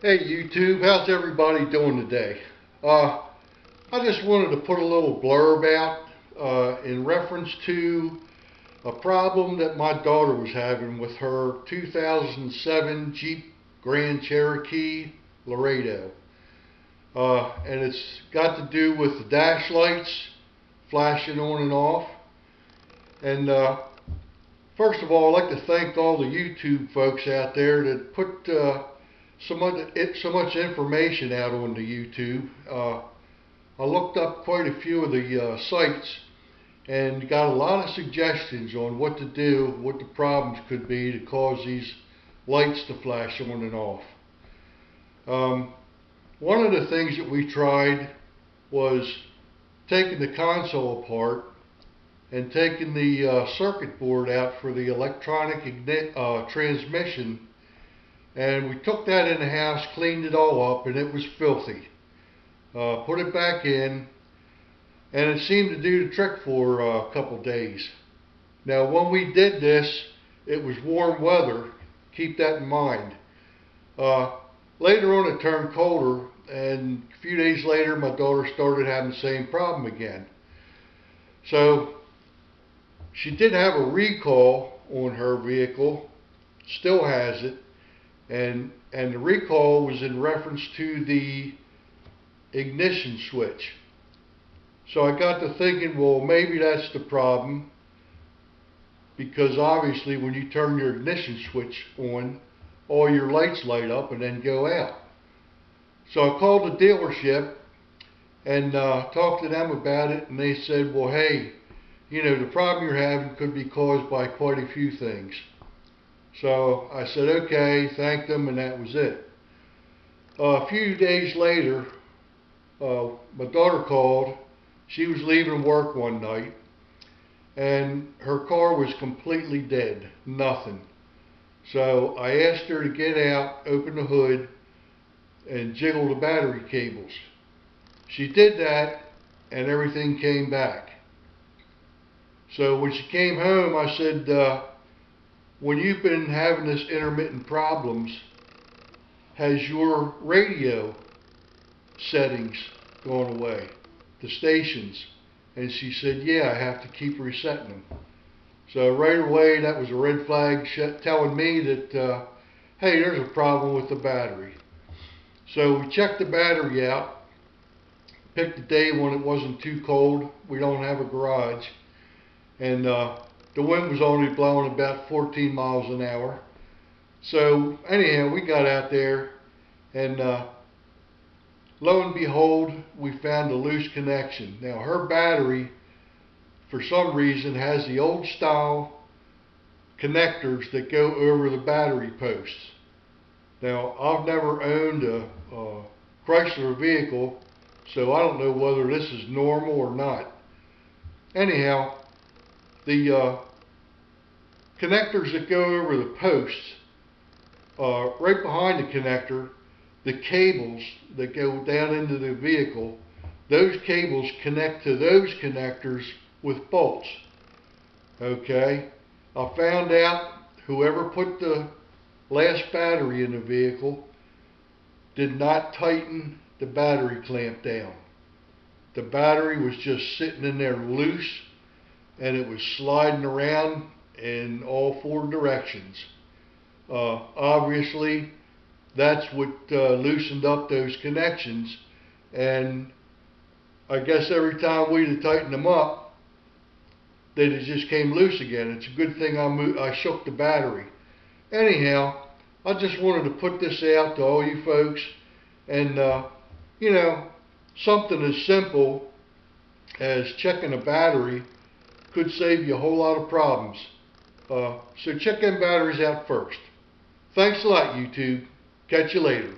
Hey YouTube, how's everybody doing today? I just wanted to put a little blurb out in reference to a problem that my daughter was having with her 2007 Jeep Grand Cherokee Laredo. And it's got to do with the dash lights flashing on and off. And first of all, I'd like to thank all the YouTube folks out there that put so much information out on the YouTube. I looked up quite a few of the sites and got a lot of suggestions on what to do, what the problems could be to cause these lights to flash on and off. One of the things that we tried was taking the console apart and taking the circuit board out for the electronic transmission, and we took that in the house, cleaned it all up, and it was filthy. Put it back in, and it seemed to do the trick for a couple days. Now when we did this, it was warm weather, keep that in mind. Later on it turned colder, and a few days later my daughter started having the same problem again. So she did have a recall on her vehicle, still has it, and the recall was in reference to the ignition switch. So I got to thinking, well, maybe that's the problem, because obviously when you turn your ignition switch on, all your lights light up and then go out. So I called the dealership and talked to them about it, and they said, well, hey, you know, the problem you're having could be caused by quite a few things. So I said, okay, thanked them, and that was it. A few days later, my daughter called. She was leaving work one night, and her car was completely dead, nothing. So I asked her to get out, open the hood, and jiggle the battery cables. She did that, and everything came back. So when she came home, I said, when you've been having this intermittent problems, has your radio settings gone away, the stations? And she said, yeah, I have to keep resetting them. So right away, that was a red flag telling me that, hey, there's a problem with the battery. So we checked the battery out, picked a day when it wasn't too cold. We don't have a garage. And the wind was only blowing about 14 miles an hour. So anyhow, we got out there, and lo and behold, we found a loose connection. Now her battery, for some reason, has the old style connectors that go over the battery posts. Now I've never owned a Chrysler vehicle, so I don't know whether this is normal or not. Anyhow, the connectors that go over the posts, right behind the connector, the cables that go down into the vehicle, those cables connect to those connectors with bolts. Okay, I found out whoever put the last battery in the vehicle did not tighten the battery clamp down. The battery was just sitting in there loose, and it was sliding around in all four directions. Obviously, that's what loosened up those connections, and I guess every time we'd tighten them up, they just came loose again. It's a good thing I shook the battery. Anyhow, I just wanted to put this out to all you folks, and you know, something as simple as checking a battery could save you a whole lot of problems. So check them batteries out first. Thanks a lot, YouTube. Catch you later.